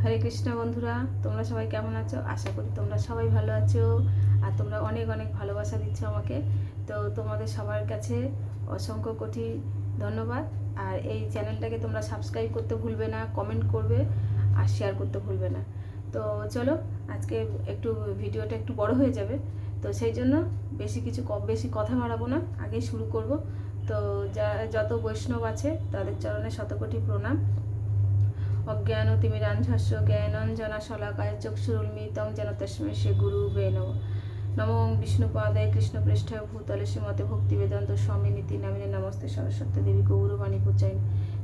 হরে কৃষ্ণ বন্ধুরা, তোমরা সবাই কেমন আছো? আশা করি তোমরা সবাই ভালো আছো। আর তোমরা অনেক অনেক ভালোবাসা দিচ্ছ আমাকে। তো তোমাদের সবার কাছে অসংখ্য কোটি ধন্যবাদ। আর এই চ্যানেলটাকে তোমরা সাবস্ক্রাইব করতে ভুলবে না, কমেন্ট করবে আর শেয়ার করতে ভুলবে না। তো চলো, আজকে একটু ভিডিওটা একটু বড় হয়ে যাবে, তো সেই জন্য বেশি কথা বাড়াবো না, আগেই শুরু করব। তো যত বৈষ্ণব আছে তাদের চরণে শতকোটি প্রণাম। অজ্ঞানতিমিরান্ধস্য জ্ঞানাঞ্জনা শলাকায় চক্ষুরুন্মিলিতং যেন তস্मै শ্রী গুরুবে নমঃ। নমো বিষ্ণুপাদায় কৃষ্ণপৃষ্ঠায় ভূতলে শ্রীমতে ভক্তিবেদান্ত স্বামিনীতি নামিনে নমস্তে সরস্বতী দেবী গৌরবাণী পূজায়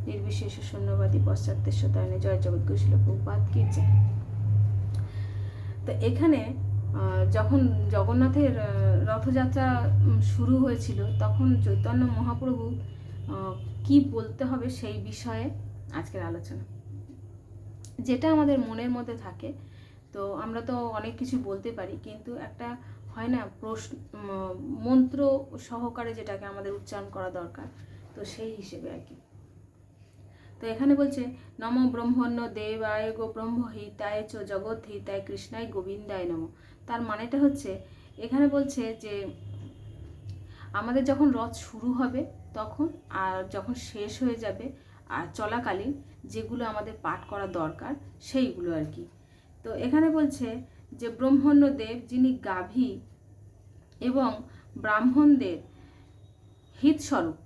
নির্বিশেষ শূন্যবাদী পশ্চাত্যতায়নে। জয় জগৎগুরু শিল প্রভুপাদ কি জয়। তো এখানে যখন জগন্নাথের রথযাত্রা শুরু হয়েছিল, তখন চৈতন্য মহাপ্রভু কি বলতে হবে সেই বিষয়ে আজকের আলোচনা। যেটা আমাদের মনের মধ্যে থাকে, তো আমরা তো অনেক কিছু বলতে পারি, কিন্তু একটা হয় না প্রশ্ন, মন্ত্র সহকারে যেটাকে আমাদের উচ্চারণ করা দরকার, তো সেই হিসেবে আর কি। তো এখানে বলছে নম ব্রহ্মণ্য দেবায় গো ব্রহ্ম হিতায় চ জগৎ হিতায় কৃষ্ণায় গোবিন্দায় নম। তার মানেটা হচ্ছে, এখানে বলছে যে আমাদের যখন রথ শুরু হবে তখন, আর যখন শেষ হয়ে যাবে, আর চলাকালীন যেগুলো আমাদের পাঠ করা দরকার সেইগুলো আর কি। তো এখানে বলছে যে ব্রহ্মণ্য দেব, যিনি গাভী এবং ব্রাহ্মণদের হিতস্বরূপ,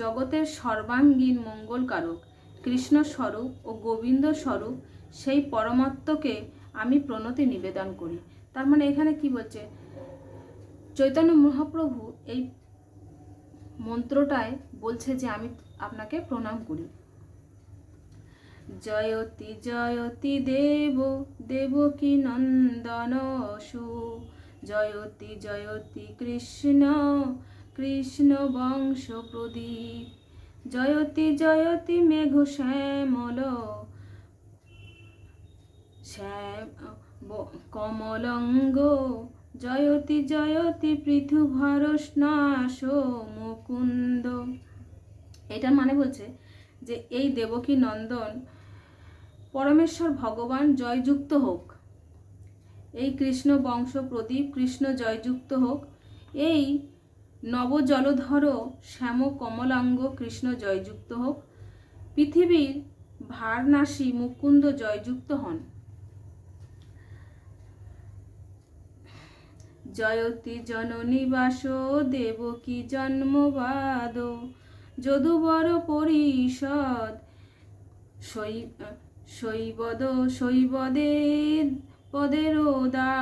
জগতের সর্বাঙ্গীন মঙ্গলকারক, কৃষ্ণ স্বরূপ ও গোবিন্দ স্বরূপ, সেই পরমাত্মকে আমি প্রণতি নিবেদন করি। তার মানে এখানে কি বলছে, চৈতন্য মহাপ্রভু এই মন্ত্রটায় বলছে যে আমি আপনাকে প্রণাম করি। জয়তি জয়তি দেব দেবকী নন্দন সু, জয়তি জয়তি কৃষ্ণ কৃষ্ণ বংশ প্রদীপ, জয়তি জয়তি মেঘ শ্যামল কমলঙ্গ, জয়তি জয়তি পৃথুভর স্নাস মুকুন্দ। এটার মানে বলছে যে এই দেবকী নন্দন পরমেশ্বর ভগবান জয়যুক্ত হোক, এই কৃষ্ণ বংশ প্রদীপ কৃষ্ণ জয়যুক্ত হোক, এই নবজলধর শ্যাম কমলাঙ্গ কৃষ্ণ জয়যুক্ত হোক, পৃথিবীর ভারনাসী মুকুন্দ জয়যুক্ত হন। জয়তি জননিবাস দেবকী জন্মবাদ, যদুবর পরিষদ শৈবদে পদের দা,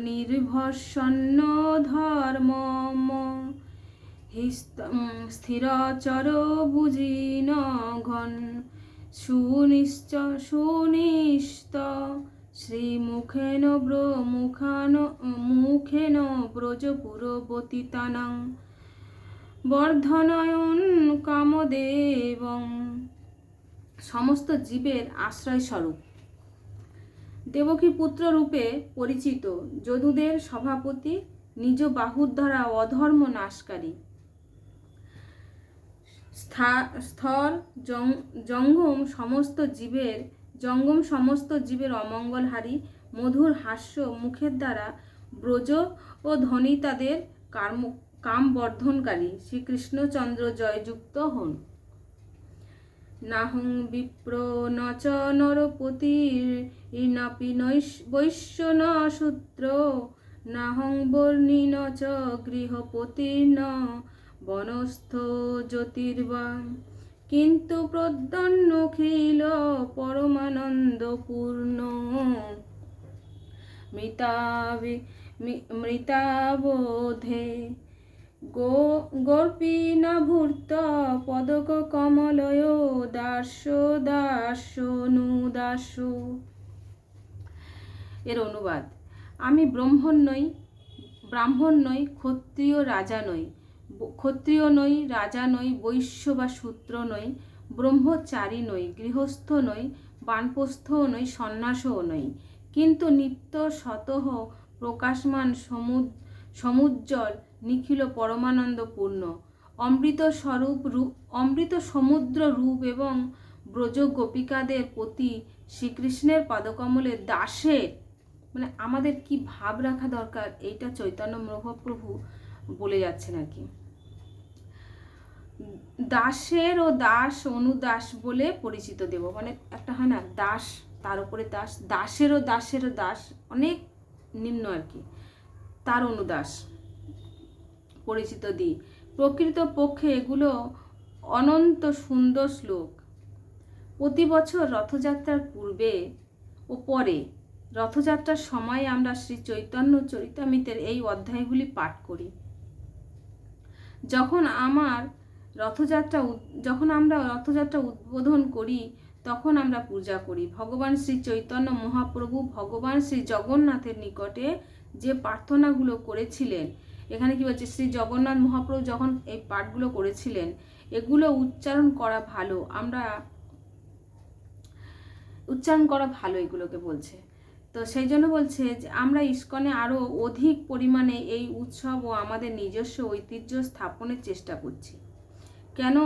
নির্ভসন্ন ধর্ম স্থিরচর বুঝিন ঘন, সুনিশ্চ শ্রীমুখেন মুখেন ব্রজপুরবতীতানাং, বর্ধনয়ন কামদেবং, সমস্ত জীবের আশ্রয় স্বরূপ, দেবকী পুত্র রূপে পরিচিত, যদুদের সভাপতি, নিজ বাহুর দ্বারা অধর্ম নাশকারী, স্থর জঙ্গম সমস্ত জীবের অমঙ্গলহারী, মধুর হাস্য মুখের দ্বারা ব্রজ ও ধনিতাদের কাম বর্ধনকারী শ্রীকৃষ্ণচন্দ্র জয়যুক্ত হন। নাহং বিপ্র নচ নরপতির ইনাপি বৈশ্য ন শূদ্র, নাহং বর্ণী নচ গৃহপতির ন বনস্থ জ্যোতির্বা, কিন্তু প্রদ্যন্নখিল পরমানন্দপূর্ণ, মৃতাবোধে গোপীনাভূর্ত পদক কমলয় দাস্য। এর অনুবাদ, আমি ব্রাহ্মণ নই, ক্ষত্রিয় নই, রাজা নই, বৈশ্য বা শূদ্র নই, ব্রহ্মচারী নই, গৃহস্থ নই, বানপ্রস্থও নই, সন্ন্যাসও নই, কিন্তু নিত্য স্বতঃ প্রকাশমান সমুজ্জ্বল নিখিল পরমানন্দপূর্ণ, অমৃত সমুদ্র রূপ এবং ব্রজ গোপিকাদের প্রতি শ্রীকৃষ্ণের পদকমলে দাসের মানে আমাদের কি ভাব রাখা দরকার, এইটা চৈতন্য মহাপ্রভু বলে যাচ্ছেন আর কি। দাসের ও দাস অনুদাস বলে পরিচিত দেব, মানে একটা হয় না দাস, তার উপরে দাস, দাসেরও দাস অনেক নিম্ন আর কি, তার অনুদাস পরিচিত দিই। প্রকৃত পক্ষে এগুলো অনন্ত সুন্দর শ্লোক। প্রতি বছর রথযাত্রার পূর্বে ও পরে রথযাত্রার সময় আমরা শ্রী চৈতন্য চরিতামৃতের এই অধ্যায়গুলি পাঠ করি। যখন আমরা রথযাত্রা উদ্বোধন করি তখন আমরা পূজা করি। ভগবান শ্রী চৈতন্য মহাপ্রভু ভগবান শ্রী জগন্নাথের নিকটে যে প্রার্থনাগুলো করেছিলেন, এখানে কি বলছে, শ্রী জগন্নাথ মহাপ্রভু যখন এই পাঠগুলো করেছিলেন, এগুলো উচ্চারণ করা ভালো এগুলোকে বলছে। তো সেই জন্য বলছে যে আমরা ইস্কনে আরও অধিক পরিমাণে এই উৎসব ও আমাদের নিজস্ব ঐতিহ্য স্থাপনের চেষ্টা করছি, কেন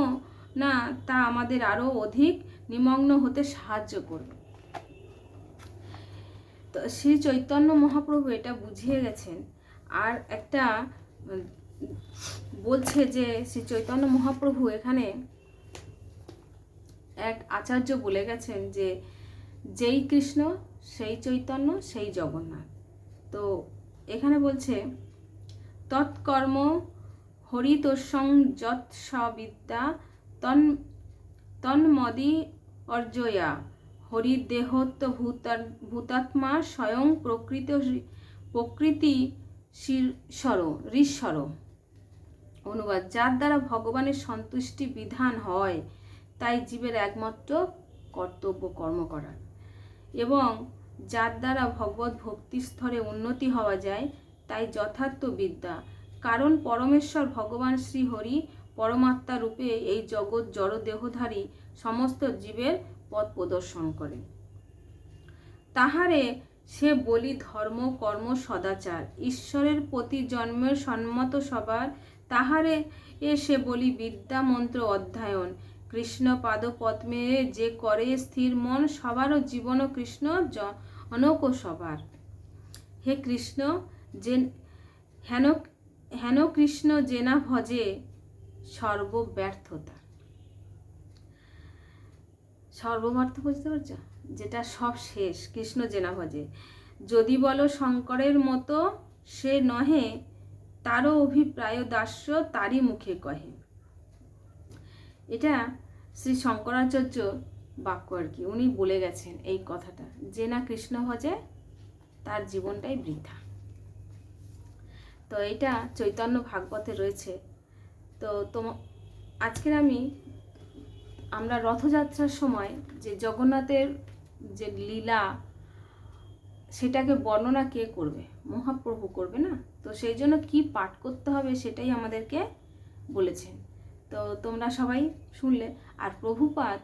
না তা আমাদের আরও অধিক নিমগ্ন হতে সাহায্য করবে। তো শ্রী চৈতন্য মহাপ্রভু এটা বুঝিয়ে গেছেন। আর একটা বলছে যে শ্রী চৈতন্য মহাপ্রভু এখানে এক আচার্য বলে গেছেন যে যেই কৃষ্ণ সেই চৈতন্য সেই জগন্নাথ। তো এখানে বলছে তৎকর্ম হরিতোষং যৎ সবিদ্যা তন্মদি অর্জয়া হরিদেহত্ব ভূতাত্মা স্বয়ং প্রকৃতি ঋশ্বর। অনুবাদ: যার দ্বারা ভগবানের সন্তুষ্টি বিধান হয় তাই জীবের একমাত্র কর্তব্য কর্ম করা, এবং যার দ্বারা ভগবত ভক্তি স্তরে উন্নতি হওয়া যায় তাই যথার্থ বিদ্যা। কারণ পরমেশ্বর ভগবান শ্রী হরি পরমাত্মা রূপে এই জগৎ জড় দেহধারী সমস্ত জীবের পথ প্রদর্শন করেন। তাহারে সে বলি ধর্ম কর্ম সদাচার ঈশ্বরের প্রতি জন্মের সম্মত সবার, তাহারে সে বলি বিদ্যা মন্ত্র অধ্যয়ন কৃষ্ণ পাদপদ্মে যে করে স্থির মন, সবারও জীবন কৃষ্ণ জনক সবার। হে কৃষ্ণ হেন কৃষ্ণ জেনা ভজে সর্বব্যর্থতা। সর্বব্যর্থ বুঝতে পারছো, যেটা সব শেষ, কৃষ্ণ জেনা ভজে। যদি বলো শঙ্করের মতো সে নহে, তারও অভিপ্রায় দাস্য তারই মুখে কহে। এটা শ্রী শঙ্করাচার্য বাক্য আর কি, উনি বলে গেছেন এই কথাটা, যে না কৃষ্ণ ভজে তার জীবনটাই বৃথা। তো এটা চৈতন্য ভাগবতে রয়েছে। তো আজকের আমরা রথযাত্রার সময় যে জগন্নাথের যে লীলা, সেটাকে বর্ণনা কে করবে? মহাপ্রভু করবে না? তো সেই জন্য কি পাঠ করতে হবে সেটাই আমাদেরকে বলেছেন। তো তোমরা সবাই শুনলে। আর প্রভুপাদ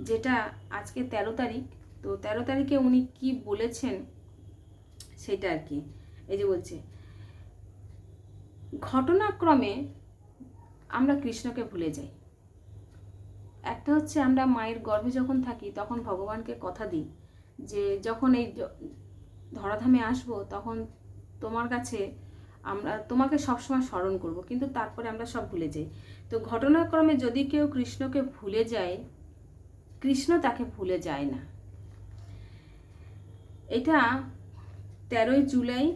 যেটা আজকে 13 তারিখ, তো 13 তারিখে উনি কি বলেছেন সেটা আর কি, এই যে বলছে, ঘটনাক্রমে আমরা কৃষ্ণকে ভুলে যাই। একটা হচ্ছে আমরা মায়ের গর্ভে যখন থাকি তখন ভগবানকে কথা দিই যে যখন এই ধরাধামে আসবো তখন তোমার কাছে আমরা তোমাকে সবসময় স্মরণ করব, কিন্তু তারপরে আমরা সব ভুলে যাই। তো ঘটনাক্রমে যদি কেউ কৃষ্ণকে ভুলে যায়, কৃষ্ণ তাকে ভুলে যায় না। এটা 13 জুলাই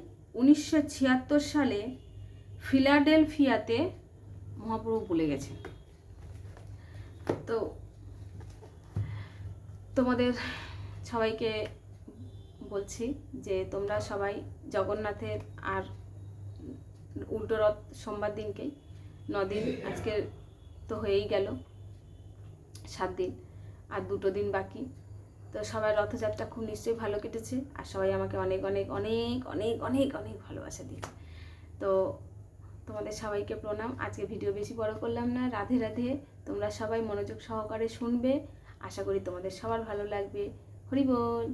1976 সালে ফিলাডেলফিয়াতে মহাপ্রভু বলে গেছেন। তো তোমাদের সবাইকে বলছি যে তোমরা সবাই জগন্নাথের আর উল্টো রথ সোমবার দিনকেই 9 দিন, আজকে তো হয়েই গেল 7 দিন, আর 2 দিন বাকি। তো সবাই রথযাত্রা খুব নিশ্চয়ই ভালো কেটেছে, আর সবাই আমাকে অনেক অনেক অনেক অনেক অনেক অনেক ভালোবাসা দিন। তো তোমাদের সবাইকে প্রণাম। আজকে ভিডিও বেশি বড় করলাম না। রাধে রাধে। তোমরা সবাই মনোযোগ সহকারে শুনবে, আশা করি তোমাদের সবার ভালো লাগবে। হরি বল।